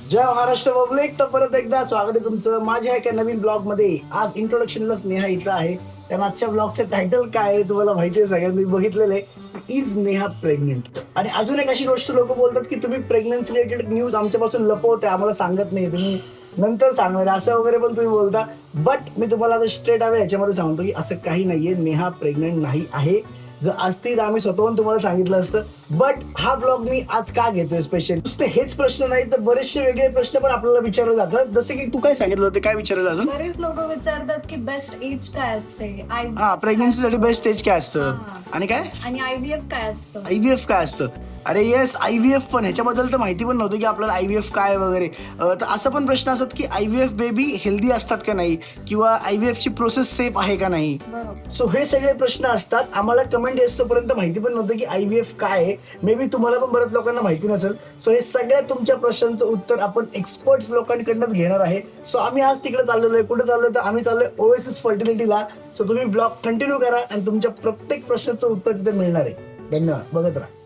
जय Maharashtra public. तर परत एकदा स्वागत आहे तुमचं माझ्या एका नवीन ब्लॉग मध्ये. आज इंट्रोडक्शनला स्नेहा इथं आहे. कारण आजच्या ब्लॉगचं टायटल काय आहे तुम्हाला माहिती आहे, सगळ्यांनी बघितलेलं आहे. Is Neha pregnant. आणि अजून एक अशी गोष्ट लोक बोलतात की तुम्ही प्रेग्नन्सी रिलेटेड न्यूज आमच्यापासून लपवते, आम्हाला सांगत नाही, तुम्ही नंतर सांगणार असं वगैरे पण तुम्ही बोलता. बट मी तुम्हाला आता स्ट्रेट आहे याच्यामध्ये सांगतो की असं काही नाहीये. नेहा प्रेग्नेंट नाही आहे. जर असती तर आम्ही स्वतःहून तुम्हाला सांगितलं असतं. बट हा ब्लॉग मी आज का घेतोय स्पेशल, नुसते हेच प्रश्न नाही तर बरेचसे वेगळे प्रश्न पण आपल्याला विचारले जातात. जसे की तू काय सांगितलं होतं, काय विचारलं अजून? बरेच लोक विचारतात की बेस्ट एज काय असते, हा, प्रेग्नन्सीसाठी बेस्ट स्टेज काय असतं आणि काय आणि IVF काय असतं. IVF काय असतं. अरे येस, IVF पण, ह्याच्याबद्दल तर माहिती पण नव्हतं की आपल्याला IVF काय वगैरे. तर असं पण प्रश्न असतात की IVF बेबी हेल्दी असतात का नाही, किंवा IVF ची प्रोसेस सेफ आहे का नाही. बरोबर. सो हे सगळे प्रश्न असतात. आम्हाला कमेंट येतोपर्यंत माहिती पण नव्हतं की IVF काय आहे. मे बी तुम्हाला पण बऱ्याच लोकांना माहिती नसेल. सो हे सगळ्या तुमच्या प्रश्नांचं उत्तर आपण एक्सपर्ट्स लोकांकडनंच घेणार आहे. सो आम्ही आज तिकडे चाललेलो आहे. कुठे चाललोय तर आम्ही चाललोय ओएसिस फर्टिलिटीला. सो तुम्ही ब्लॉग कंटिन्यू करा आणि तुमच्या प्रत्येक प्रश्नाचं उत्तर तिथे मिळणार आहे. धन्यवाद, बघत राहा.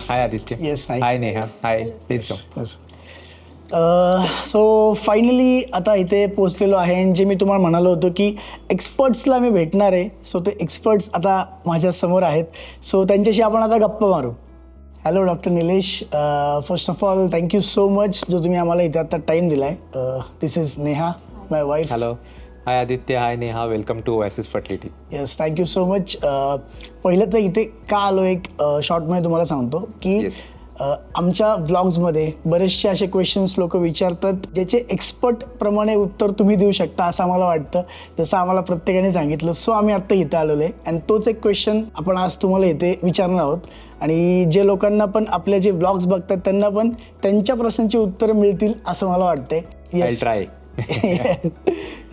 Hi Aditya. Yes, hi. Hi Neha. Hi, please come. So finally आता इथे पोचलेलो आहे. आणि जे मी तुम्हाला म्हणालो होतो की एक्सपर्ट्सला मी भेटणार आहे. सो ते एक्सपर्ट्स आता माझ्या समोर आहेत. सो त्यांच्याशी आपण आता गप्पा मारू. Hello doctor Nilesh. First of all thank you so much जो तुम्ही आम्हाला इथे आता टाईम दिला आहे. This is Neha, my wife. Hello. Hi Aditya. Hi Neha. Welcome to Oasis fertility. Yes, thank you so much. पहिलं तर इथे का आलो एक शॉर्टमध्ये तुम्हाला सांगतो की Yes. आमच्या व्लॉग्समध्ये बरेचसे असे क्वेश्चन्स लोक विचारतात ज्याचे एक्सपर्ट प्रमाणे उत्तर तुम्ही देऊ शकता असं आम्हाला वाटतं, जसं आम्हाला प्रत्येकाने सांगितलं. सो आम्ही आत्ता इथं आलेलो आहे आणि तोच एक क्वेश्चन आपण आज तुम्हाला इथे विचारणार आहोत. आणि जे लोकांना पण आपले जे व्लॉग्स बघतात त्यांना पण त्यांच्या प्रश्नांची उत्तरं मिळतील असं मला वाटतंय. I try.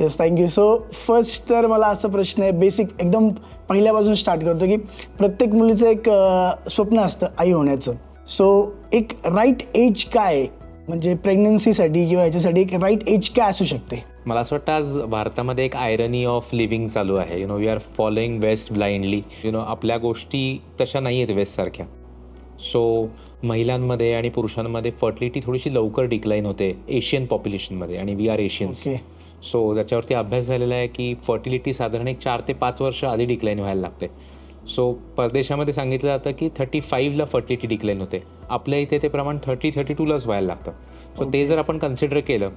Yes, thank you. So first तर मला असा प्रश्न आहे, बेसिक एकदम पहिल्यापासून स्टार्ट करतो की प्रत्येक मुलीचं एक स्वप्न असतं आई होण्याचं. सो एक राईट एज काय, म्हणजे प्रेग्नन्सीसाठी किंवा ह्याच्यासाठी एक राईट एज काय असू शकते? मला असं वाटतं आज भारतामध्ये एक आयरनी ऑफ लिव्हिंग चालू आहे. We are following west blindly. आपल्या गोष्टी तशा नाही आहेत वेस्टसारख्या. सो महिलांमध्ये आणि पुरुषांमध्ये फर्टिलिटी थोडीशी लवकर डिक्लाईन होते एशियन पॉप्युलेशनमध्ये, आणि वी आर एशियन्स. सो त्याच्यावरती अभ्यास झालेला आहे की फर्टिलिटी साधारण एक 4 ते 5 वर्ष आधी डिक्लाईन व्हायला लागते. सो परदेशामध्ये सांगितलं जातं की 35ला फर्टिलिटी डिक्लाईन होते. आपल्या इथे ते प्रमाण 30-32लाच व्हायला लागतं. सो ते जर आपण कन्सिडर केलं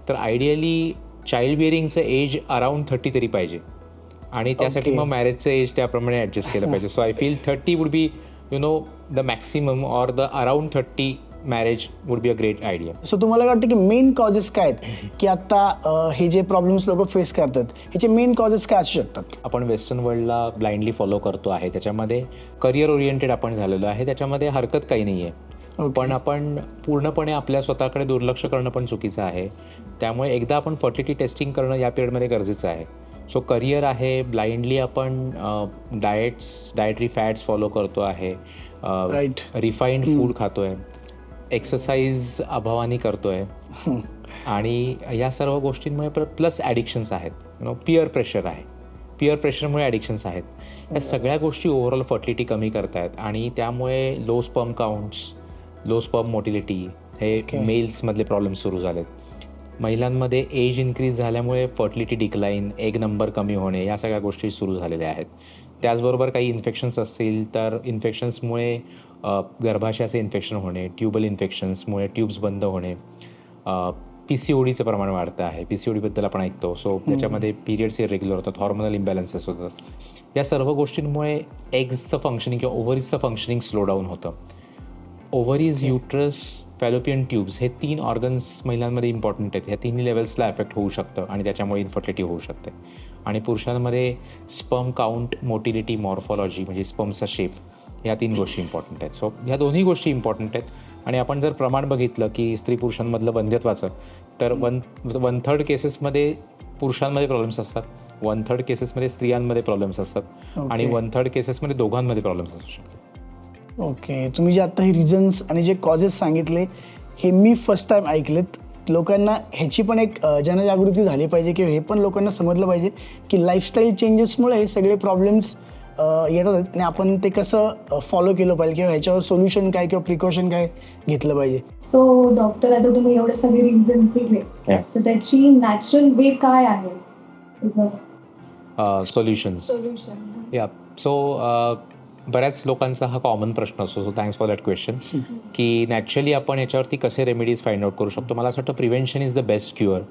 तर आयडियली चाइल्ड बिअरिंगचं एज अराउंड 30 तरी पाहिजे, आणि त्यासाठी मग मॅरेजचं एज त्याप्रमाणे ॲडजस्ट केलं पाहिजे. So I feel 30 would be the maximum, or the around 30 marriage would be a great idea. So तुम्हाला वाटतं की मेन कॉजेस काय आहेत की आता हे जे प्रॉब्लेम्स लोक फेस करतात ह्याचे मेन कॉजेस काय असू शकतात? आपण वेस्टर्न वर्ल्डला ब्लाइंडली फॉलो करतो आहे, त्याच्यामध्ये करिअर ओरिएंटेड आपण झालेलो आहे, त्याच्यामध्ये हरकत काही नाही आहे. पण आपण पूर्णपणे आपल्या स्वतःकडे दुर्लक्ष करणं पण चुकीचं आहे. त्यामुळे एकदा आपण फर्टिलिटी टेस्टिंग करणं या पिरियडमध्ये गरजेचं आहे. सो करिअर आहे, ब्लाइंडली आपण डाएटरी फॅट्स फॉलो करतो आहे, राईट, रिफाईंड फूड खातोय, एक्सरसाइज अभावाने करतोय, आणि या सर्व गोष्टींमुळे प्लस ॲडिक्शन्स आहेत. पिअर प्रेशर आहे, पिअर प्रेशरमुळे ॲडिक्शन्स आहेत. या सगळ्या गोष्टी ओव्हरऑल फर्टिलिटी कमी करतायत, आणि त्यामुळे low sperm counts, low sperm motility हे मेल्समधले प्रॉब्लेम सुरू झालेत. महिलांमध्ये एज इन्क्रीज झाल्यामुळे फर्टिलिटी डिक्लाईन, एग नंबर कमी होणे, या सगळ्या गोष्टी सुरू झालेल्या आहेत. त्याचबरोबर काही इन्फेक्शन्स असतील तर इन्फेक्शन्समुळे गर्भाशयाचे इन्फेक्शन होणे, ट्यूबल इन्फेक्शन्समुळे ट्यूब्स बंद होणे, PCODचं प्रमाण वाढतं आहे. PCODबद्दल आपण ऐकतो. सो त्याच्यामध्ये पिरियड्स इरेग्युलर होतात, हॉर्मोनल इम्बॅलन्सेस होतात. या सर्व गोष्टींमुळे एग्सचं फंक्शनिंग किंवा ओव्हरीजचं फंक्शनिंग स्लो डाऊन होतं. ओव्हरीज, युट्रस, फॅलोपियन ट्यूब्स हे 3 ऑर्गन्स महिलांमध्ये इम्पॉर्टंट आहेत. ह्या तिन्ही लेवल्सला एफेक्ट होऊ शकतं आणि त्याच्यामुळे इन्फर्टिलिटी होऊ शकते. आणि पुरुषांमध्ये स्पर्म काउंट, मोटिलिटी, मॉर्फॉलॉजी म्हणजे स्पर्मचा शेप, ह्या 3 गोष्टी इम्पॉर्टंट आहेत. सो ह्या दोन्ही गोष्टी इम्पॉर्टंट आहेत. आणि आपण जर प्रमाण बघितलं की स्त्री पुरुषांमधलं वंध्यत्वाचं, तर 1/3 केसेसमध्ये पुरुषांमध्ये प्रॉब्लेम्स असतात, 1/3 केसेसमध्ये स्त्रियांमध्ये प्रॉब्लेम्स असतात आणि Okay. 1/3 केसेसमध्ये दोघांमध्ये प्रॉब्लेम्स असू शकतात. ओके, तुम्ही जे आता हे रिझन्स आणि जे कॉजेस सांगितले हे मी फर्स्ट टाइम ऐकलेत. लोकांना ह्याची पण एक जनजागृती झाली पाहिजे किंवा हे पण लोकांना समजलं पाहिजे की लाईफस्टाईल चेंजेसमुळे हे सगळे प्रॉब्लेम्स येतात आणि आपण ते कसं फॉलो केलं पाहिजे किंवा ह्याच्यावर सोल्युशन काय किंवा प्रिकॉशन काय घेतलं पाहिजे. सो डॉक्टर, आता तुम्ही एवढे सगळे रिझन्स दिले, Yeah. तर त्याची नॅचरल वे काय आहे सोल्युशन्स सोल्युशन? या सो बऱ्याच लोकांचा हा कॉमन प्रश्न असतो. So thanks for that question की नॅचरली आपण याच्यावरती कसे रेमेडीज फाइंड आउट करू शकतो. मला असं वाटतं prevention is the best cure.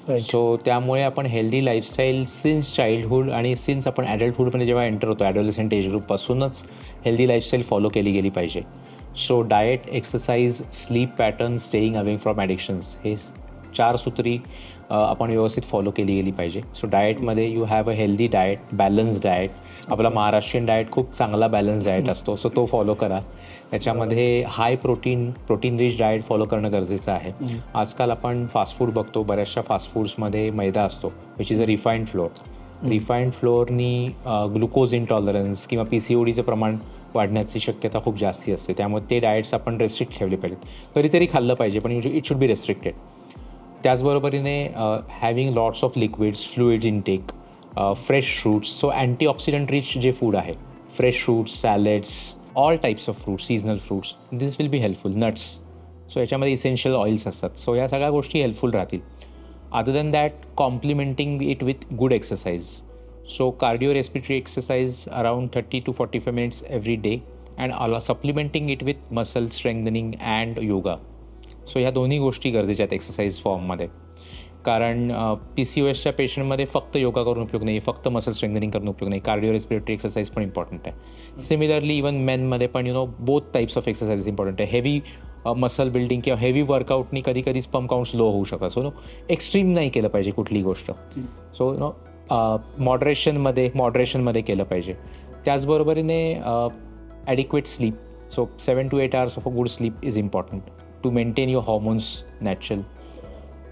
Right. So त्यामुळे आपण हेल्दी लाईफस्टाईल सिन्स चाइल्डहूड आणि सिन्स आपण ॲडल्टहूडमध्ये जेव्हा एंटर होतो ॲडोलेसंट एज ग्रुपपासूनच हेल्दी लाईफस्टाईल फॉलो केली गेली पाहिजे. So diet, exercise, sleep pattern, staying away from addictions, हे 4 सूत्री आपण व्यवस्थित फॉलो केली गेली पाहिजे. सो डाएटमध्ये you have a healthy diet, balance diet. आपला महाराष्ट्रीयन डाएट खूप चांगला बॅलन्स डाएट असतो, सो तो फॉलो करा. त्याच्यामध्ये high protein rich diet follow करणं गरजेचं आहे. आजकाल आपण फास्ट फूड बघतो, बऱ्याचशा फास्ट फूड्समध्ये मैदा असतो, which is a refined flour. Refined फ्लोअरनी ग्लुकोज इंटॉलरन्स किंवा PCODचं प्रमाण वाढण्याची शक्यता खूप जास्ती असते. त्यामुळे ते डाएट्स आपण रेस्ट्रिक्ट ठेवले पाहिजेत. कधीतरी खाल्लं पाहिजे, पण इट शुड बी रेस्ट्रिक्टेड. त्याचबरोबरीने having lots of liquids, fluids intake, fresh fruits. So antioxidant rich जे फूड आहे, fresh fruits, salads, all types of fruits, seasonal fruits, this will be helpful. Nuts, so याच्यामध्ये essential oils असतात. So या सगळ्या गोष्टी helpful राहतील. Other than that, complimenting it with good exercise. So cardio respiratory exercise around 30 to 45 minutes every day and supplementing it with muscle strengthening and yoga. So ह्या दोन्ही गोष्टी गरजेच्या आहेत एक्सरसाइज फॉर्ममध्ये. कारण PCOSच्या पेशंटमध्ये फक्त योगा करून उपयोग नाही, फक्त मसल स्ट्रेंथनिंग करून उपयोग नाही, कार्डिओ रेस्पिरेटरी एक्सरसाइज पण इम्पॉर्टंट आहे. सिमिलरली इवन मेनमध्ये पण both types of exercise important आहे. हेवी मसल बिल्डिंग किंवा हेवी वर्कआउटनी कधी कधी स्पम काउंट्स लो होऊ शकतात. सो एक्स्ट्रीम नाही केलं पाहिजे कुठली गोष्ट. सो मॉडरेशनमध्ये केलं पाहिजे. त्याचबरोबरीने adequate sleep. So 7 to 8 hours of a good sleep is important to maintain your hormones natural.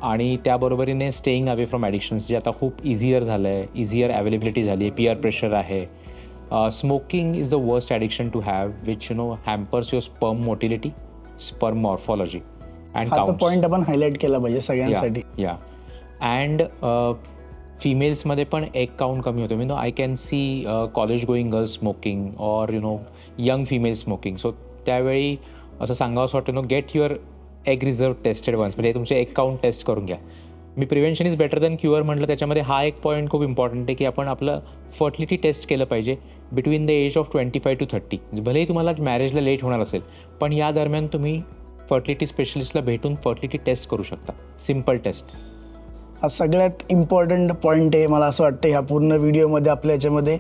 आणि त्याबरोबरीने स्टेईंग अवे फ्रॉम ॲडिक्शन्स, जे आता खूप इझियर झालं आहे, इझियर अवेलेबिलिटी झाली आहे, पीअर प्रेशर आहे. Smoking is the worst addiction to have, which hampers your sperm motility, sperm morphology and हा काउंट्स. पॉईंट आपण हायलाईट केला पाहिजे सगळ्यांसाठी. या अँड फिमेल्समध्ये पण एक काउंट कमी होतो. I can see college going girls smoking or young female smoking. So त्यावेळी असं सांगावं असं वाटतं, get your egg reserve tested once, म्हणजे तुमचे एक काउंट टेस्ट करून घ्या. मी prevention is better than cure म्हटलं, त्याच्यामध्ये हा एक पॉईंट खूप इम्पॉर्टंट आहे की आपण आपलं फर्टिलिटी टेस्ट केलं पाहिजे between the age of 25 to 30. भलेही तुम्हाला मॅरेजला लेट होणार असेल, पण या दरम्यान तुम्ही फर्टिलिटी स्पेशलिस्टला भेटून फर्टिलिटी टेस्ट करू शकता. Simple test. हा सगळ्यात इम्पॉर्टंट पॉईंट आहे मला असं वाटतं ह्या पूर्ण व्हिडिओमध्ये. आपल्या याच्यामध्ये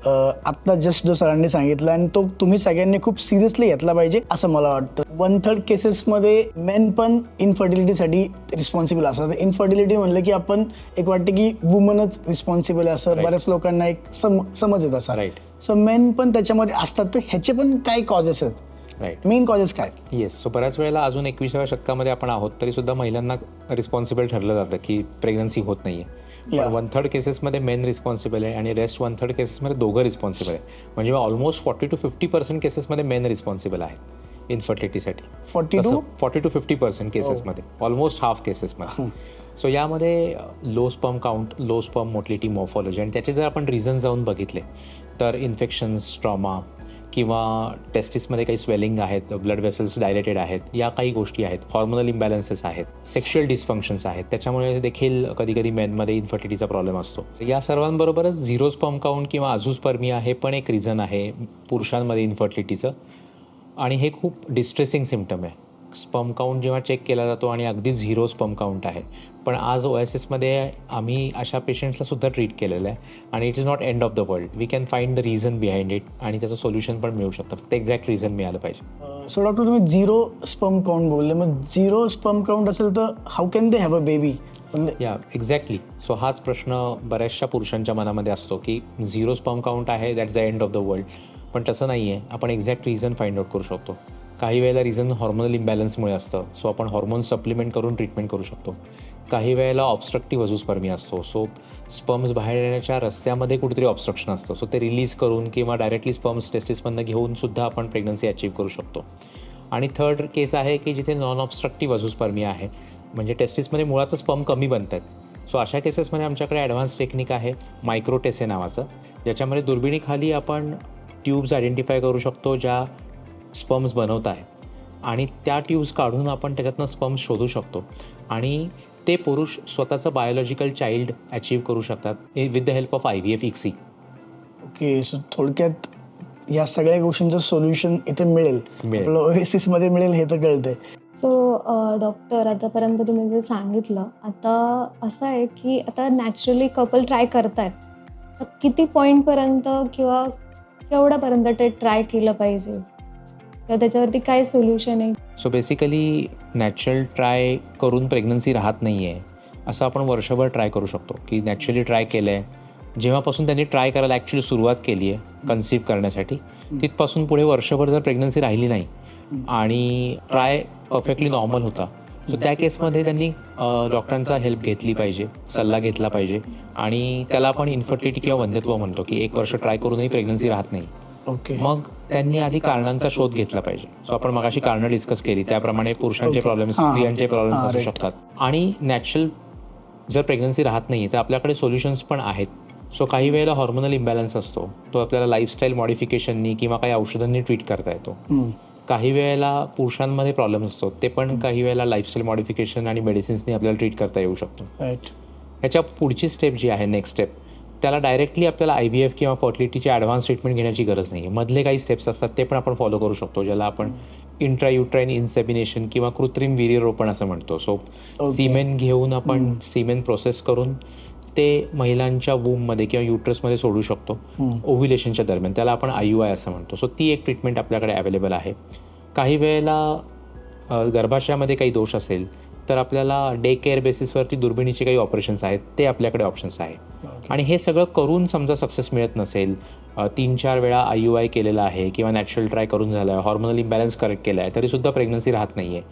आत्ता जस्ट जो सरांनी सांगितला आणि तो तुम्ही सगळ्यांनी खूप सिरियसली घेतला पाहिजे असं मला वाटतं. 1/3 केसेसमध्ये मेन पण इनफर्टिलिटीसाठी रिस्पॉन्सिबल असतात. इनफर्टिलिटी म्हणलं की आपण एक वाटतं की वुमनच रिस्पॉन्सिबल आहे असं बऱ्याच लोकांना एक समज येत असा. राईट. सो मेन पण त्याच्यामध्ये असतात. तर ह्याचे पण काय कॉजेस आहेत, राईट, मेन कॉजेस काय? येस. सो बऱ्याच वेळेला अजून 21व्या शतकामध्ये आपण आहोत तरीसुद्धा महिलांना रिस्पॉन्सिबल ठरलं जातं की प्रेग्नन्सी होत नाही आहे. पण 1/3 केसेसमध्ये मेन रिस्पॉन्सिबल आहे आणि रेस्ट 1/3 केसेसमध्ये दोघं रिस्पॉन्सिबल आहे. म्हणजे ऑलमोस्ट 40 to 50% केसेसमध्ये मेन रिस्पॉन्सिबल आहेत इन्फर्टिलिटीसाठी. 40 to 50% केसेसमध्ये, ऑलमोस्ट हाफ केसेसमध्ये. सो यामध्ये low sperm count, low sperm motility, morphology, आणि त्याचे जर आपण रिझन जाऊन बघितले तर इन्फेक्शन्स, ट्रॉमा किंवा टेस्टिसमध्ये काही स्वेलिंग आहेत, ब्लड वेसल्स डायलेटेड आहेत, या काही गोष्टी आहेत, हॉर्मोनल इम्बॅलन्सेस आहेत, सेक्शुअल डिस्फंक्शन्स आहेत, त्याच्यामुळे देखील कधी कधी मेनमध्ये इन्फर्टिलिटीचा प्रॉब्लेम असतो. या सर्वांबरोबरच झिरो स्पर्म काउंट किंवा अझूस्पर्मिया हे पण एक रिझन आहे पुरुषांमध्ये इन्फर्टिलिटीचं. आणि हे खूप डिस्ट्रेसिंग सिम्पटम आहे. स्पर्म काउंट जेव्हा चेक केला जातो आणि अगदी झिरो स्पर्म काउंट आहे, पण आज OSSमध्ये आम्ही अशा पेशंट्सला सुद्धा ट्रीट केलेलं आहे. आणि it is not end of the world. We can find the reason behind it आणि त्याचं सोल्युशन पण मिळू शकतं. फक्त एक्झॅक्ट रिझन मिळालं पाहिजे. सो डॉक्टर, तुम्ही झिरो स्पर्म काउंट बोलले, मग झिरो स्पर्म काउंट असेल तर how can they have a baby? या एक्झॅक्टली. सो हाच प्रश्न बऱ्याचशा पुरुषांच्या मनामध्ये असतो की झिरो स्पर्म काउंट आहे, that's the end of the world. पण तसं नाही आहे. आपण एक्झॅक्ट रिझन फाइंड आउट करू शकतो. काही वेळेला रिझन हॉर्मोनल इम्बॅलन्समुळे असतं, सो आपण हॉर्मोन सप्लिमेंट करून ट्रीटमेंट करू शकतो. काही वेळेला ऑब्स्ट्रक्टिव्ह अझूस्पर्मी असतो. सो स्पर्म्स बाहेर येण्याच्या रस्त्यामध्ये कुठेतरी ऑब्स्ट्रक्शन असतं. सो ते रिलीज करून किंवा डायरेक्टली स्पर्म्स टेस्टिसमधनं घेऊन सुद्धा आपण प्रेग्नन्सी अचीव्ह करू शकतो. आणि थर्ड केस आहे की जिथे नॉन ऑब्स्ट्रक्टिव्ह अझूस्पर्मी आहे, म्हणजे टेस्टिसमध्ये मुळातच स्पर्म कमी बनतात. सो अशा केसेसमध्ये आमच्याकडे ॲडव्हान्स टेक्निक आहे मायक्रोटेसे नावाचं, ज्याच्यामध्ये दुर्बिणीखाली आपण ट्यूब्स आयडेंटिफाय करू शकतो ज्या स्पर्म्स बनवत आहे, आणि त्या ट्यूब्स काढून आपण त्याच्यातनं स्पर्म्स शोधू शकतो आणि ते पुरुष स्वतःचं बायोलॉजिकल चाइल्ड अचीव्ह करू शकतात with the help of IVF ICSI. Okay, so थोडक्यात या सगळ्या गोष्टींचं सोल्युशन इथे मिळेल, आपलं ओएसिस मध्ये मिळेल हे तर कळतंय. सो डॉक्टर, आतापर्यंत तुम्ही जे सांगितलं, आता असं आहे की आता नॅचरली कपल ट्राय करतायत, तर किती पॉईंटपर्यंत किंवा केवढ्यापर्यंत ते ट्राय केलं पाहिजे किंवा त्याच्यावरती काय सोल्युशन आहे? सो बेसिकली नॅचरल ट्राय करून प्रेग्नन्सी राहत नाही आहे असं आपण वर्षभर ट्राय करू शकतो. की नॅचरली ट्राय केलं आहे, जेव्हापासून त्यांनी ट्राय करायला ॲक्च्युली सुरुवात केली आहे कन्सीव्ह करण्यासाठी, तिथपासून पुढे वर्षभर जर प्रेग्नन्सी राहिली नाही आणि ट्राय परफेक्टली नॉर्मल होता, सो त्या केसमध्ये त्यांनी डॉक्टरांचा हेल्प घेतली पाहिजे, सल्ला घेतला पाहिजे. आणि त्याला आपण इन्फर्टिलिटी किंवा वंध्यत्व म्हणतो, की 1 वर्ष ट्राय करूनही प्रेग्नन्सी राहत नाही. ओके, मग त्यांनी आधी कारणांचा शोध घेतला पाहिजे. सो आपण मगाशी कारणं डिस्कस केली, त्याप्रमाणे पुरुषांचे प्रॉब्लेम्स, स्त्रियांचे प्रॉब्लेम्स असू शकतात. आणि नॅचरल जर प्रेग्नन्सी राहत नाही तर आपल्याकडे सोल्युशन्स पण आहेत. सो काही वेळेला हॉर्मोनल इम्बॅलन्स असतो, तो आपल्याला लाईफस्टाईल मॉडिफिकेशननी किंवा काही औषधांनी ट्रीट करता येतो. काही वेळेला पुरुषांमध्ये प्रॉब्लेम असतो, ते पण काही वेळेला लाईफस्टाईल मॉडिफिकेशन आणि मेडिसिन्सनी आपल्याला ट्रीट करता येऊ शकतो. ह्याच्या पुढची स्टेप जी आहे, नेक्स्ट स्टेप, त्याला डायरेक्टली आपल्याला IVF किंवा फर्टिलिटीची ॲडव्हान्स ट्रीटमेंट घेण्याची गरज नाही आहे. मधले काही स्टेप्स असतात ते पण आपण फॉलो करू शकतो, ज्याला आपण इंट्रायुट्राईन इन्सेमिनेशन किंवा कृत्रिम वीर्यरोपण असं म्हणतो. सो सिमेन घेऊन आपण सिमेन प्रोसेस करून ते महिलांच्या वूममध्ये किंवा युट्रसमध्ये सोडू शकतो ओव्ह्युलेशनच्या दरम्यान, त्याला आपण IUI असं म्हणतो. सो ती एक ट्रीटमेंट आपल्याकडे अवेलेबल आहे. काही वेळेला गर्भाशयामध्ये काही दोष असेल तर आपल्याला डे केअर बेसिसवरती दुर्बिणीचे काही ऑपरेशन्स आहेत, ते आपल्याकडे ऑप्शन्स आहेत. आणि हे सगळं करून समजा सक्सेस मिळत नसेल, 3-4 वेळा IUI केलेला आहे किंवा नॅचरल ट्राय करून झालं आहे, हॉर्मोनल इम्बॅलन्स करेक्ट केला आहे, तरीसुद्धा प्रेग्नन्सी राहत नाही आहे,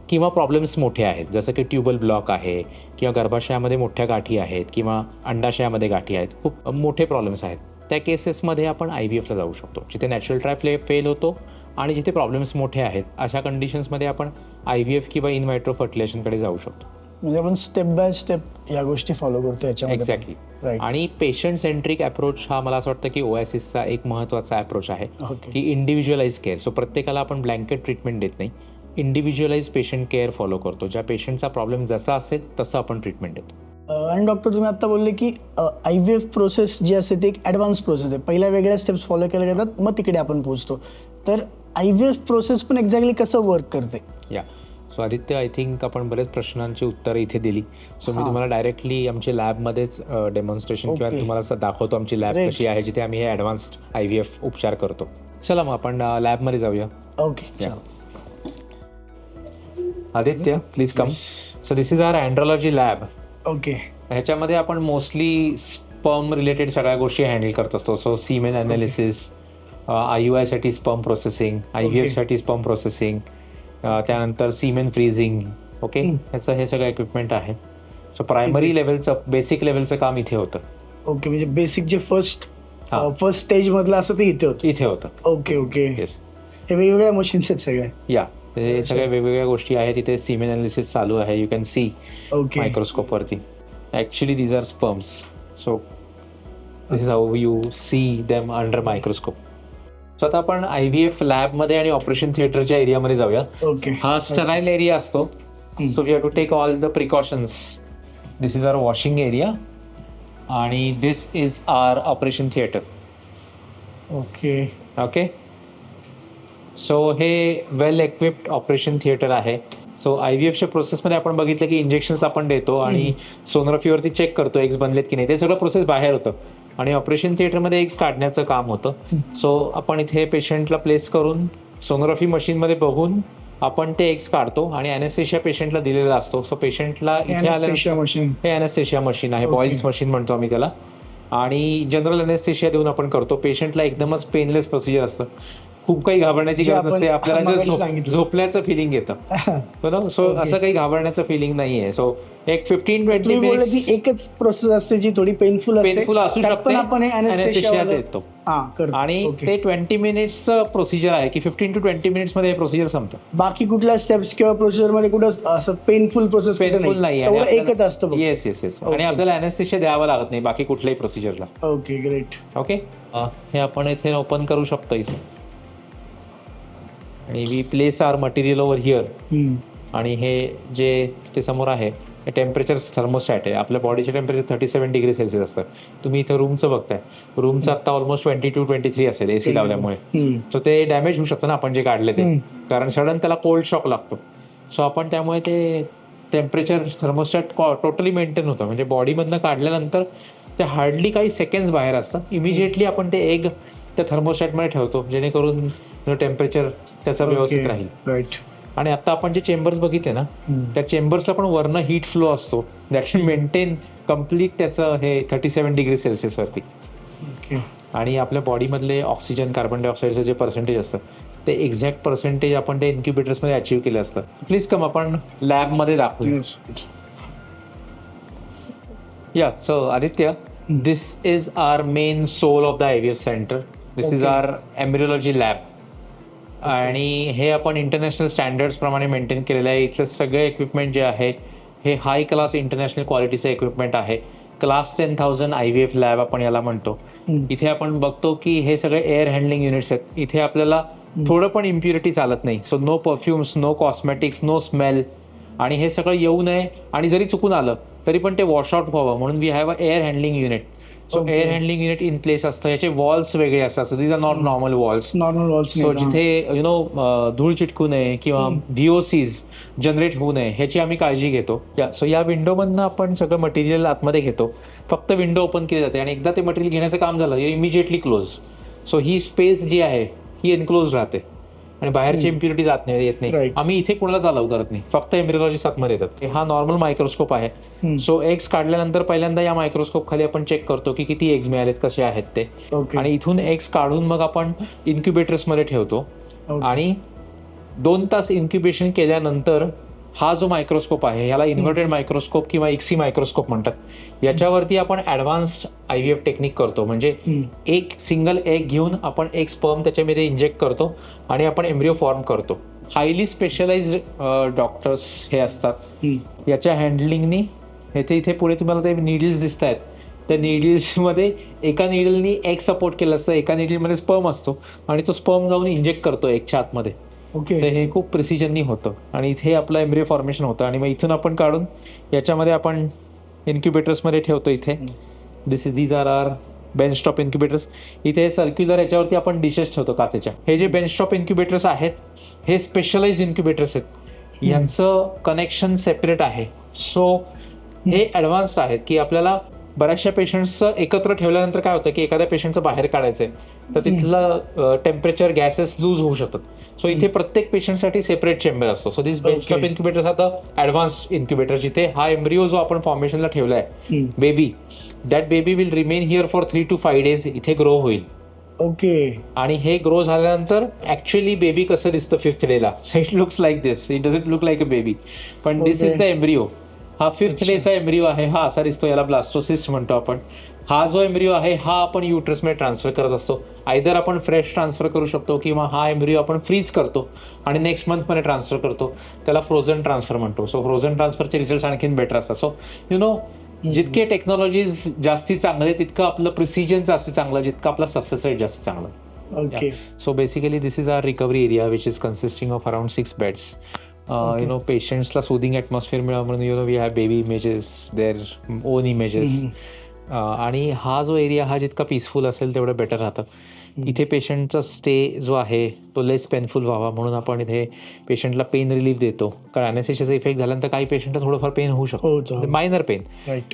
किंवा प्रॉब्लेम्स मोठे आहेत जसं की ट्यूबल ब्लॉक आहे किंवा गर्भाशयामध्ये मोठ्या गाठी आहेत किंवा अंडाशयामध्ये गाठी आहेत, खूप मोठे प्रॉब्लेम्स आहेत, त्या केसेसमध्ये आपण IVFला जाऊ शकतो. जिथे नॅचरल ट्राय फेल होतो आणि जिथे प्रॉब्लेम्स मोठे आहेत, अशा कंडिशन्समध्ये आपण IVF किंवा इन व्हायट्रो फर्टिलायझेशनकडे जाऊ शकतो. म्हणजे आपण स्टेप बाय स्टेप या गोष्टी फॉलो करतो याच्यामध्ये. एक्झॅक्टली. आणि पेशंट सेंट्रिक अप्रोच हा मला असं वाटतं की ओएसिसचा एक महत्त्वाचा अप्रोच आहे, की इंडिव्हिज्युअलाइज केअर. सो प्रत्येकाला आपण ब्लँकेट ट्रीटमेंट देत नाही, इंडिव्हिज्युअलाइज पेशंट केअर फॉलो करतो. ज्या पेशंटचा प्रॉब्लेम जसा असेल तसं आपण ट्रीटमेंट देतो. आणि डॉक्टर, तुम्ही आता बोलले की IVF प्रोसेस जी असते ती एक ॲडव्हान्स प्रोसेस आहे, पहिल्या वेगळ्या स्टेप्स फॉलो केल्या जातात, मग तिकडे आपण पोहोचतो. तर IVF प्रोसेस पण एक्झॅक्टली कसं वर्क करते? या सो आदित्य, आय थिंक आपण बरेच प्रश्नांची उत्तरं इथे दिली. सो मी तुम्हाला डायरेक्टली आमच्या लॅबमध्येच डेमॉन्स्ट्रेशन किंवा तुम्हाला दाखवतो आमची लॅब कशी आहे, जिथे आम्ही हे ॲडव्हान्स्ड IVF उपचार करतो. चला मग आपण लॅबमध्ये जाऊया. Okay, Aditya please come. So this is our andrology lab. Okay, ह्याच्यामध्ये आपण मोस्टली स्पर्म रिलेटेड सगळ्या गोष्टी हँडल करत असतो. सो सीमेन अनालिसिस, IUI साठी स्पर्म प्रोसेसिंग, IVF साठी स्पर्म प्रोसेसिंग, त्यानंतर सीमेन फ्रीजिंग. ओके, ह्याचं हे सगळं इक्विपमेंट आहे. सो प्रायमरी लेवलचं, बेसिक लेवलचं काम इथे होतं. ओके, म्हणजे बेसिक जे फर्स्ट स्टेज मधलं असं ते इथे होतं. Okay okay, yes. हे वेगवेगळ्या मशीन्स आहेत सगळ्या. या हे सगळ्या वेगवेगळ्या गोष्टी आहेत. तिथे सीमेन अनालिसिस चालू आहे, यू कॅन सी मायक्रोस्कोपवरती. Actually these are sperms. So this is how you see them under microscope. सो आता आपण IVF लॅबमध्ये आणि ऑपरेशन थिएटरच्या एरियामध्ये जाऊया. ओके, हा स्टराईल एरिया असतो. So we have to take all the precautions. This is our washing area आणि this is our operation theatre. Okay okay, so हे वेल इक्विप्ड ऑपरेशन थिएटर आहे. सो IVFच्या प्रोसेसमध्ये आपण बघितलं की इंजेक्शन्स आपण देतो आणि सोनोग्राफीवरती चेक करतो एग्स बनलेत की नाही, ते सगळं प्रोसेस बाहेर होतं. आणि ऑपरेशन थिएटरमध्ये एग्स काढण्याचं काम होतं. सो आपण इथे पेशंटला प्लेस करून सोनोग्राफी मशीनमध्ये बघून आपण ते एग्स काढतो आणि अॅनेस्थेशिया पेशंटला दिलेला असतो. सो पेशंटला इथे आलं, हे अॅनेस्थेशिया मशीन आहे, बॉईल्स मशीन म्हणतो आम्ही त्याला. आणि जनरल अॅनेस्थेशिया देऊन आपण करतो. पेशंटला एकदमच पेनलेस प्रोसिजर असतं. खूप काही घाबरण्याची जे गरज आपण नसते, आपल्याला मगाशी just सांगितलं. झोपल्याचं फिलिंग येतं बरोबर. सो असं काही घाबरण्याचं फिलिंग नाहीये. सो एक 15-20 तुम्ही बोलले मिनिट्स ती एकच प्रोसेस असते जी थोडी पेनफुल असते, पेनफुल असू त्यात शकते, पण आपण हे anesthesia anesthesia देतो. करतो. आणि Okay. ते 20 मिनिट्सचं प्रोसिजर आहे की 15 to 20 मिनिट्स मध्ये हे प्रोसिजर संपतं. बाकी कुठल्या स्टेप्स किंवा प्रोसिजर मध्ये कुठं असं पेनफुल प्रोसेस पेनफुल नाही तेवढं एकच असतं. Yes yes yes. आणि Okay. आपल्याला अनेस्थेशिया द्यावं लागत नाही बाकी कुठल्याही प्रोसिजरला. Okay great. ओके, हे आपण इथे ओपन करू शकतो इथे. आणि we place our material over here. आणि हे जे ते समोर आहे हे टेम्परेचर थर्मोस्टॅट आहे. आपल्या बॉडीचे टेम्परेचर 37 डिग्री सेल्सिअस असतं. तुम्ही इथं रूमचं बघताय, रूमचं आता ऑलमोस्ट 22-23 असेल एसी लावल्यामुळे. सो ते डॅमेज होऊ शकतं ना आपण जे काढले ते, कारण सडन त्याला कोल्ड शॉक लागतो. सो आपण त्यामुळे ते टेम्परेचर थर्मोस्टॅट टोटली मेंटेन होतं. म्हणजे बॉडीमधनं काढल्यानंतर ते हार्डली काही सेकंड्स बाहेर असतं. इमिजिएटली आपण ते एग त्या थर्मोस्टॅटमध्ये ठेवतो जेणेकरून टेम्परेचर त्याचं व्यवस्थित राहील. राईट. आणि आता आपण जे चेंबर्स बघितले ना, त्या चेंबर्सला पण वरनं हीट फ्लो असतो दॅट मेंटेन कम्प्लीट त्याचं हे 37 डिग्री सेल्सिअस वरती. आणि आपल्या बॉडीमधले ऑक्सिजन, कार्बन डायऑक्साईडचं जे पर्सेंटेज असतं ते एक्झॅक्ट पर्सेंटेज आपण ते इन्क्युबेटर्समध्ये अचीव केलं असतं. प्लीज कम, आपण लॅबमध्ये दाखवू. या so Aditya, this is our main soul of the IVF centre. This is our embryology lab. आणि हे आपण इंटरनॅशनल स्टँडर्ड्स प्रमाणे मेंटेन केलेलं आहे. इथलं सगळे इक्विपमेंट जे आहे हे हाय क्लास इंटरनॅशनल क्वालिटीचं इक्विपमेंट आहे. क्लास 10,000 IVF लॅब आपण याला म्हणतो. इथे आपण बघतो की हे सगळे एअर हँडलिंग युनिट्स आहेत. इथे आपल्याला थोडं पण इम्प्युरिटी चालत नाही. So no perfumes, no cosmetics, no smell. आणि हे सगळं येऊ नये आणि जरी चुकून आलं तरी पण ते वॉश आउट व्हावं म्हणून we have a air handling unit. So air handling unit in place असतं. याचे वॉल्स वेगळे असतात. So these are not normal walls. सो जिथे धूळ चिटकू नये किंवा VOCs जनरेट होऊ नये ह्याची आम्ही काळजी घेतो. सो या विंडोमधनं आपण सगळं मटेरियल आतमध्ये घेतो. फक्त विंडो ओपन केली जाते आणि एकदा ते मटेरियल घेण्याचं काम झालं इमिजिएटली क्लोज. सो ही स्पेस जी आहे ही एनक्लोज राहते आणि बाहेरची इम्प्युरिटी येत नाही. आम्ही इथे कोणालाच अलाउ करत नाही, फक्त एम्ब्रियोलॉजिस्ट आतमध्ये येतात. हा नॉर्मल मायक्रोस्कोप आहे. सो एग्स काढल्यानंतर पहिल्यांदा या मायक्रोस्कोप खाली आपण चेक करतो की किती एग्स मिळालेत, कसे आहेत ते. आणि इथून एग्स काढून मग आपण इन्क्युबेटर्स मध्ये ठेवतो. आणि 2 तास इन्क्युबेशन केल्यानंतर हा जो मायक्रोस्कोप आहे ह्याला इन्व्हर्टेड मायक्रोस्कोप किंवा ICSI मायक्रोस्कोप म्हणतात. याच्यावरती आपण ऍडव्हान्स्ड IVF टेक्निक करतो. म्हणजे एक सिंगल एग घेऊन आपण एक स्पर्म त्याच्यामध्ये इंजेक्ट करतो आणि आपण एम्ब्रिओ फॉर्म करतो. हायली स्पेशलाइज्ड डॉक्टर्स हे असतात. याच्या हँडलिंगनी इथे पुढे तुम्हाला ते नीडल्स दिसत आहेत. त्या नीडल्समध्ये एका नीडलनी एग सपोर्ट केलं असतं, एका नीडलमध्ये स्पर्म असतो आणि तो स्पर्म जाऊन इंजेक्ट करतो एगच्या आतमध्ये. हे खूप प्रिसिजननी होतं. आणि इथे आपलं एम्ब्रिओ फॉर्मेशन होतं आणि मग इथून आपण काढून याच्यामध्ये आपण इन्क्युबेटर्समध्ये ठेवतो. इथे these are our bench top incubators. इथे सर्क्युलर याच्यावरती आपण डिशेस ठेवतो काचेच्या. हे जे बेंच टॉप इन्क्युबेटर्स आहेत हे स्पेशलाइज्ड इन्क्युबेटर्स आहेत. यांचं कनेक्शन सेपरेट आहे. सो हे ॲडव्हान्स्ड आहेत की आपल्याला बऱ्याचशा पेशंट्सचं एकत्र ठेवल्यानंतर काय होतं की एखाद्या पेशंटचं बाहेर काढायचं आहे तर तिथलं टेम्परेचर गॅसेस लूज होऊ शकतात. सो इथे प्रत्येक पेशंटसाठी सेपरेट चेंबर असतो. So this bench top incubators आता ॲडव्हान्स्ड इन्क्युबेटर. जिथे हा एम्ब्रिओ जो आपण फॉर्मेशनला ठेवलाय baby, that baby will remain here for 3 to 5 days. इथे ग्रो होईल. आणि हे ग्रो झाल्यानंतर ऍक्च्युअली बेबी कसं दिसतं 5th डेला, so it looks like this. It doesn't look like a baby, पण दिस इज द एम्ब्रिओ. हा 5th डेचा एम्ब्रिओ आहे. हा असा दिसतो, याला ब्लास्टोसिस्ट म्हणतो आपण. हा जो एम्ब्रिओ आहे हा आपण युट्रसमध्ये ट्रान्सफर करत असतो. आयदर आपण फ्रेश ट्रान्सफर करू शकतो किंवा हा एम्ब्रिओ आपण फ्रीज करतो आणि नेक्स्ट मंथमध्ये ट्रान्सफर करतो. त्याला फ्रोझन ट्रान्सफर म्हणतो. सो फ्रोझन ट्रान्सफरचे रिझल्ट आणखीन बेटर असतात. सो जितके टेक्नॉलॉजीज जास्ती चांगले तितकं आपलं प्रिसिजन जास्त चांगलं, जितकं आपला सक्सेस रेट जास्त चांगलं. So basically this is our recovery area which is consisting of around 6 beds. पेशंट्सला सुदिंग ॲटमॉस्फिअर मिळावं म्हणून we have baby images, their own images. आणि हा जो एरिया हा जितका पीसफुल असेल तेवढं बेटर राहतं. इथे पेशंटचा स्टे जो आहे तो लेस पेनफुल व्हावा म्हणून आपण इथे पेशंटला पेन रिलीफ देतो. कारण अनेस्थेशियाचा इफेक्ट झाल्यानंतर काही पेशंटला थोडंफार पेन होऊ शकतो, मायनर पेन,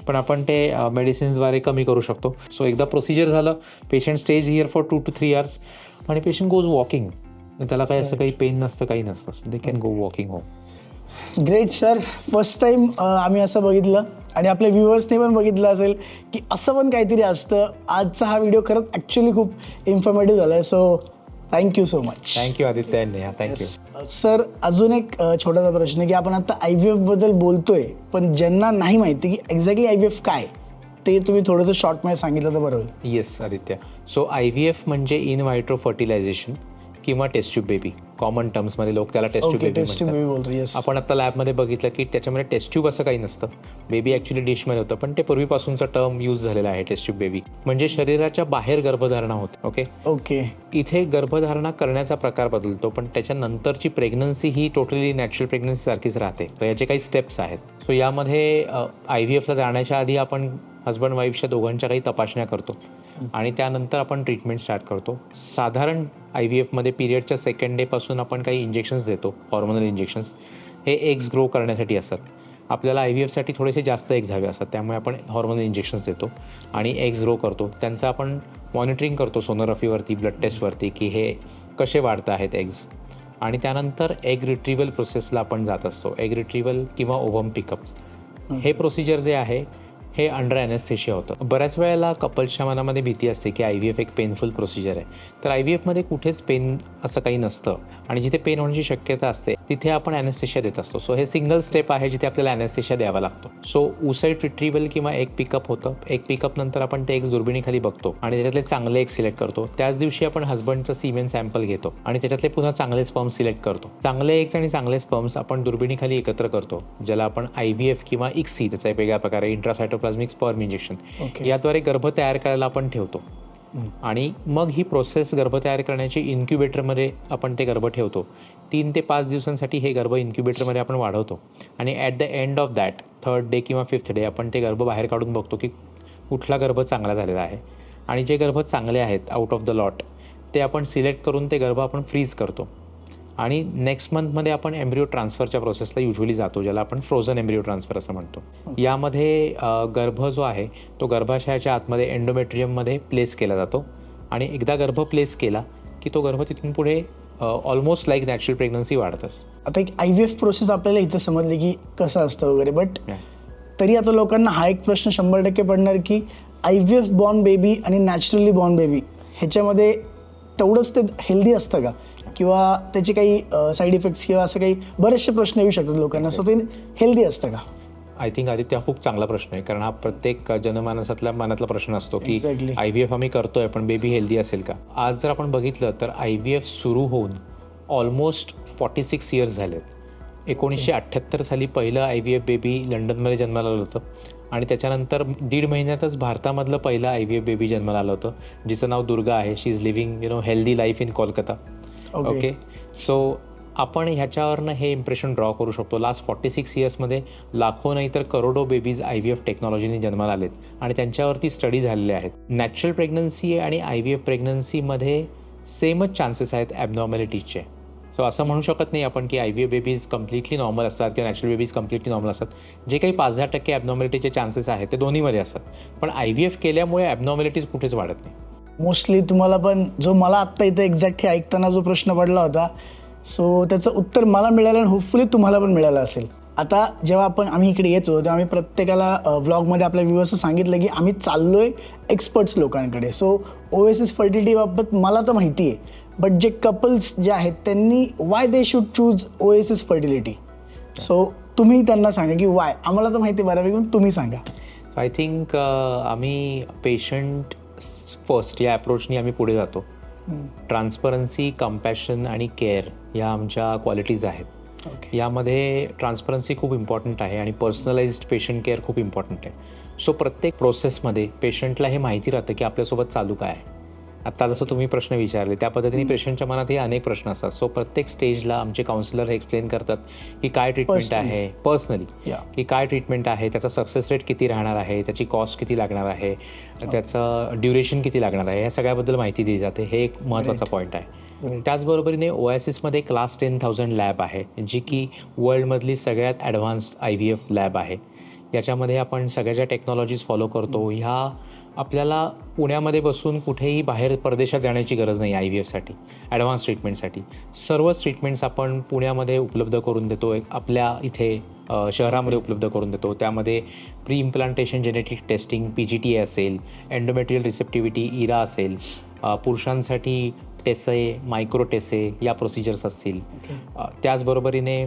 पण आपण ते मेडिसिन्सद्वारे कमी करू शकतो. सो एकदा प्रोसिजर झालं, patient stage here for 2 to 3 hours आणि पेशंट गोज वॉकिंग. त्याला काही असं काही पेन नसतं, काही नसतं. So they can go walking home. Great sir. First time आम्ही असं बघितलं आणि आपल्या व्ह्युअर्सने पण बघितलं असेल की असं पण काहीतरी असतं. आजचा हा व्हिडिओ खरंच ॲक्च्युली खूप इन्फॉर्मेटिव्ह झाला आहे. So thank you so much. Thank you Aditya आणि नेहा, थँक्यू. सर अजून एक छोटासा प्रश्न की आपण आता IVF बद्दल बोलतोय, पण ज्यांना नाही माहिती की एक्झॅक्टली IVF काय, ते तुम्ही थोडंसं शॉर्टमध्ये सांगितलं तर बरं होईल. येस आदित्य. सो IVF म्हणजे इन व्हायट्रो फर्टिलायझेशन किंवा टेस्ट ट्यूब बेबी, कॉमन टर्म्समध्ये लोक त्याला test tube okay, baby test baby बोलतो. येस. आपण आता लॅबमध्ये बघितलं की त्याच्यामध्ये टेस्ट ट्यूब असं काही नसतं. बेबी ॲक्च्युली डिशमध्ये होतं, पण ते पूर्वीपासूनचा टर्म यूज झालेला आहे टेस्ट ट्यूब बेबी, म्हणजे शरीराच्या बाहेर गर्भधारणा होते. Okay okay. इथे गर्भधारणा करण्याचा प्रकार बदलतो, पण त्याच्यानंतरची प्रेग्नन्सी ही टोटली नॅचरल प्रेग्नन्सी सारखीच राहते. तर याचे काही स्टेप्स आहेत. सो यामध्ये IVFला जाण्याच्या आधी आपण हजबंड वाईफच्या दोघांच्या काही तपासण्या करतो आणि त्यानंतर आपण ट्रीटमेंट स्टार्ट करतो. साधारण IVFमध्ये पिरियडच्या सेकंड डेपासून आपण काही इंजेक्शन्स देतो, हॉर्मोनल इंजेक्शन्स. हे एग्स ग्रो करण्यासाठी असतात. आपल्याला IVFसाठी थोडेसे जास्त एग्स हवे असतात, त्यामुळे आपण हॉर्मोनल इंजेक्शन्स देतो आणि एग्स ग्रो करतो. त्यांचं आपण मॉनिटरिंग करतो सोनोग्राफीवरती, ब्लड टेस्टवरती की हे कसे वाढत आहेत एग्स. आणि त्यानंतर एग रिट्रीवल प्रोसेसला आपण जात असतो. एग रिट्रीवल किंवा ओव्हम पिकअप हे प्रोसिजर जे आहे हे अंडर ॲनेस्थेशिया होतं. बऱ्याच वेळेला कपल्सच्या मनामध्ये भीती असते की IVF एक पेनफुल प्रोसिजर आहे. तर IVFमध्ये कुठेच पेन असं काही नसतं आणि जिथे पेन होण्याची शक्यता असते तिथे आपण ॲनेस्थेशिया देत असतो. सो हे सिंगल स्टेप आहे जिथे आपल्याला ॲनेस्थेशिया द्यावा लागतो. सो उसाईट रिट्रीवल किंवा एग पिकअप होतं. एग पिकअप नंतर आपण ते एग्स दुर्बिणीखाली बघतो आणि त्याच्यातले चांगले एग सिलेक्ट करतो. त्याच दिवशी आपण हजबंडचं सीमेन सॅम्पल घेतो आणि त्याच्यातले पुन्हा चांगले स्पर्म्स सिलेक्ट करतो. चांगले एग्स आणि चांगले स्पर्म्स आपण दुर्बिणीखाली एकत्र करतो, ज्याला आपण IVF किंवा ICSI, त्याचा एक वेगळ्या प्रकारे इंट्रासायटोप्लाझ्मिक स्पर्म इंजेक्शन, याद्वारे गर्भ तयार करायला आपण ठेवतो. आणि मग ही प्रोसेस गर्भ तयार करण्याची इन्क्युबेटरमध्ये आपण ते गर्भ ठेवतो. 3 ते 5 दिवसांसाठी हे गर्भ इन्क्युबेटरमध्ये आपण वाढवतो आणि at the end of that 3rd day किंवा 5th डे आपण ते गर्भ बाहेर काढून बघतो की कुठला गर्भ चांगला झालेला आहे. आणि जे गर्भ चांगले आहेत आउट ऑफ द लॉट ते आपण सिलेक्ट करून ते गर्भ आपण फ्रीज करतो. आणि नेक्स्ट मंथमध्ये आपण एम्ब्रिओ ट्रान्सफरच्या प्रोसेसला युजली जातो, ज्याला आपण फ्रोझन एम्ब्रिओ ट्रान्सफर असं म्हणतो. यामध्ये गर्भ जो आहे तो गर्भाशयाच्या आतमध्ये एंडोमेट्रियममध्ये प्लेस केला जातो आणि एकदा गर्भ प्लेस केला की तो गर्भ तिथून पुढे ऑलमोस्ट लाईक नॅचरल प्रेग्नन्सी वाढतच. आता एक IVF प्रोसेस आपल्याला इथं समजली की कसं असतं वगैरे, बट तरी आता लोकांना हा एक प्रश्न 100% पडणार की IVF बॉर्न बेबी आणि नॅचरली बॉर्न बेबी ह्याच्यामध्ये तेवढंच ते हेल्दी असतं का, किंवा त्याचे काही साईड इफेक्ट्स किंवा असं काही बरेचसे प्रश्न येऊ शकतात लोकांना. सो ते हेल्दी असतं का? आय थिंक आदित्य हा खूप चांगला प्रश्न आहे, कारण हा प्रत्येक जनमानसातला मनातला प्रश्न असतो की Exactly. IVF आम्ही करतोय पण बेबी हेल्दी असेल का. आज जर आपण बघितलं तर IVF सुरू होऊन ऑलमोस्ट 46 इयर्स झालेत. 1978 साली पहिलं IVF बेबी लंडनमध्ये जन्माला आलं होतं आणि त्याच्यानंतर 1.5 महिन्यातच भारतामधलं पहिलं IVF बेबी जन्माला आलं होतं, जिचं नाव दुर्गा आहे. She is living healthy life in Kolkata. Okay, so आपण ह्याच्यावरनं हे इम्प्रेशन ड्रॉ करू शकतो. लास्ट 46 इयर्समध्ये लाखो नाही तर करोडो बेबीज IVF टेक्नॉलॉजीने जन्माला आलेत आणि त्यांच्यावरती स्टडी झालेले आहेत. नॅचरल प्रेग्नन्सी आणि IVF प्रेग्नन्सीमध्ये सेमच चान्सेस आहेत ॲबनॉर्मॅलिटीजचे. सो असं म्हणू शकत नाही आपण की IVF बेबीज कम्प्लिटली नॉर्मल असतात किंवा नॅचरल बेबीज कम्प्लिटली नॉर्मल असतात. जे काही 5-10% ॲबनॉर्मॅलिटीचे चान्सेस आहेत ते दोन्हीमध्ये असतात, पण IVF केल्यामुळे ॲबनॉर्मॅलिटीज कुठेच वाढत नाही. मोस्टली तुम्हाला पण जो मला आत्ता इथं एक्झॅक्ट हे ऐकताना जो प्रश्न पडला होता, सो त्याचं उत्तर मला मिळालं आणि होपफुली तुम्हाला पण मिळालं असेल. आता जेव्हा आम्ही इकडे येतो तेव्हा आम्ही प्रत्येकाला व्लॉगमध्ये आपल्या व्ह्युअर्सला सांगितलं की आम्ही चाललोय एक्सपर्ट्स लोकांकडे. सो ओएसिस फर्टिलिटीबाबत मला तर माहिती आहे, बट जे कपल्स जे आहेत त्यांनी Y they should choose oasis fertility. So तुम्ही त्यांना सांगा की वाय. आम्हाला तर माहिती आहे बऱ्यापैकी, तुम्ही सांगा. आय थिंक आम्ही पेशंट फर्स्ट या अप्रोचनी आम्ही पुढे जातो. ट्रान्सपरन्सी, कंपॅशन आणि केअर या आमच्या क्वालिटीज आहेत. यामध्ये ट्रान्सपरन्सी खूप इम्पॉर्टंट आहे आणि पर्सनलाइज्ड पेशंट केअर खूप इम्पॉर्टंट आहे. सो प्रत्येक प्रोसेसमध्ये पेशंटला हे माहिती राहतं की आपल्यासोबत चालू काय आहे. आत्ता जसं तुम्ही प्रश्न विचारले त्या पद्धतीने पेशंटच्या मनात हे अनेक प्रश्न असतात. सो प्रत्येक स्टेजला आमचे काउन्सिलर हे एक्सप्लेन करतात की काय ट्रीटमेंट आहे पर्सनली, की काय ट्रीटमेंट आहे, त्याचा सक्सेस रेट किती राहणार आहे, त्याची कॉस्ट किती लागणार आहे, त्याचं ड्युरेशन किती लागणार आहे, या सगळ्याबद्दल माहिती दिली जाते. हे एक महत्त्वाचा पॉईंट आहे. त्याचबरोबरीने ओएसिसमध्ये क्लास 10,000 लॅब आहे, जी की वर्ल्डमधली सगळ्यात ॲडव्हान्स्ड IVF लॅब आहे. याच्यामध्ये आपण सगळ्या ज्या टेक्नॉलॉजीज फॉलो करतो ह्या आपल्याला पुण्यामध्ये बसून कुठेही बाहेर परदेशात जाण्याची गरज नाही. IVFसाठी ॲडव्हान्स ट्रीटमेंटसाठी सर्वच ट्रीटमेंट्स आपण पुण्यामध्ये उपलब्ध करून देतो. आपल्या इथे शहरामध्ये उपलब्ध करून देतो. त्यामध्ये pre implantation genetic testing PGTA असेल, एंडोमेट्रियल रिसेप्टिव्हिटी IRA असेल, पुरुषांसाठी टेसे, मायक्रो टेसे या प्रोसिजर्स असतील. त्याचबरोबरीने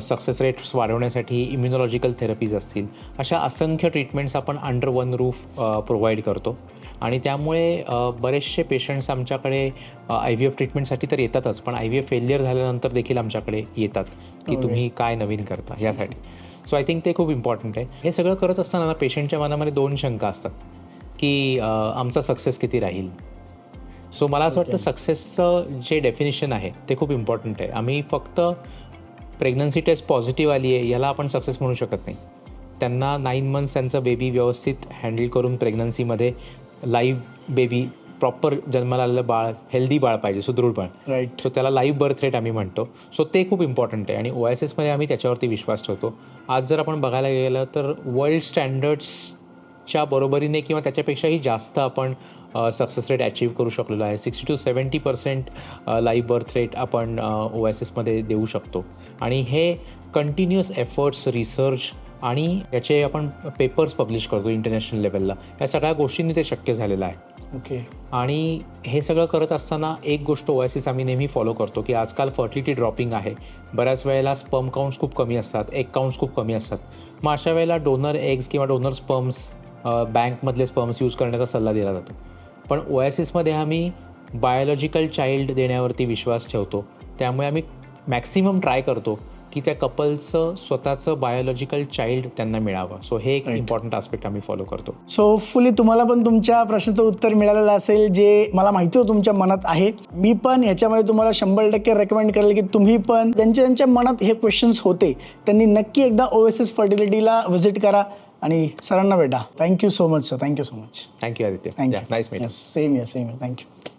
सक्सेस रेट्स वाढवण्यासाठी इम्युनॉलॉजिकल थेरपीज असतील. अशा असंख्य ट्रीटमेंट्स आपण अंडर वन रूफ प्रोव्हाइड करतो आणि त्यामुळे बरेचसे पेशंट्स आमच्याकडे IVF ट्रीटमेंटसाठी तर येतातच, पण IVF फेलियर झाल्यानंतर देखील आमच्याकडे येतात की तुम्ही काय नवीन करता यासाठी. सो आय थिंक ते खूप इम्पॉर्टंट आहे. हे सगळं करत असताना पेशंटच्या मनामध्ये 2 शंका असतात की आमचा सक्सेस किती राहील. सो मला असं वाटतं सक्सेसचं जे डेफिनेशन आहे ते खूप इम्पॉर्टंट आहे. आम्ही फक्त प्रेग्नन्सी टेस्ट पॉझिटिव्ह आली आहे याला आपण सक्सेस म्हणू शकत नाही. त्यांना 9 मंथ्स त्यांचं बेबी व्यवस्थित हँडल करून प्रेग्नन्सीमध्ये लाईव्ह बेबी, प्रॉपर जन्माला आलेलं बाळ, हेल्दी बाळ पाहिजे, सुदृढ बाळ. राईट. सो त्याला लाईव्ह बर्थ रेट आम्ही म्हणतो. सो ते खूप इम्पॉर्टंट आहे आणि OSSमध्ये आम्ही त्याच्यावरती विश्वास ठेवतो. आज जर आपण बघायला गेलं तर वर्ल्ड स्टँडर्ड्सच्या बरोबरीने किंवा त्याच्यापेक्षाही जास्त आपण सक्सेस रेट अचीव्ह करू शकलेलो आहे. 60 to 70% लाईव्ह बर्थ रेट आपण OSSमध्ये देऊ शकतो आणि हे कंटिन्युअस एफर्ट्स, रिसर्च आणि याचे आपण पेपर्स पब्लिश करतो इंटरनॅशनल लेवलला. या सगळ्या गोष्टींनी ते शक्य झालेलं आहे. ओके. आणि हे सगळं करत असताना एक गोष्ट OSS आम्ही नेहमी फॉलो करतो की आजकाल फर्टिलिटी ड्रॉपिंग आहे. बऱ्याच वेळेला स्पर्म काउंट्स खूप कमी असतात, एग काउंट्स खूप कमी असतात. मग अशा वेळेला डोनर एग्स किंवा डोनर स्पर्म्स, बँकमधले स्पर्म्स यूज करण्याचा सल्ला दिला जातो. पण OSSमध्ये आम्ही बायोलॉजिकल चाइल्ड देण्यावरती विश्वास ठेवतो. त्यामुळे आम्ही मॅक्सिमम ट्राय करतो की त्या कपलचं स्वतःचं बायोलॉजिकल चाइल्ड त्यांना मिळावं. सो हे एक इम्पॉर्टंट आस्पेक्ट आम्ही फॉलो करतो. सो होपफुली तुम्हाला पण तुमच्या प्रश्नाचं उत्तर मिळालेलं असेल जे मला माहिती होतं तुमच्या मनात आहे. मी पण ह्याच्यामध्ये तुम्हाला 100% रेकमेंड करेल की तुम्ही पण ज्यांच्या मनात हे क्वेश्चन्स होते त्यांनी नक्की एकदा OSS फर्टिलिटीला व्हिजिट करा आणि सरांना भेटा. Thank you so much sir. Thank you so much. Thank you Aditya. Thank you. Nice meeting. Same या थँक्यू.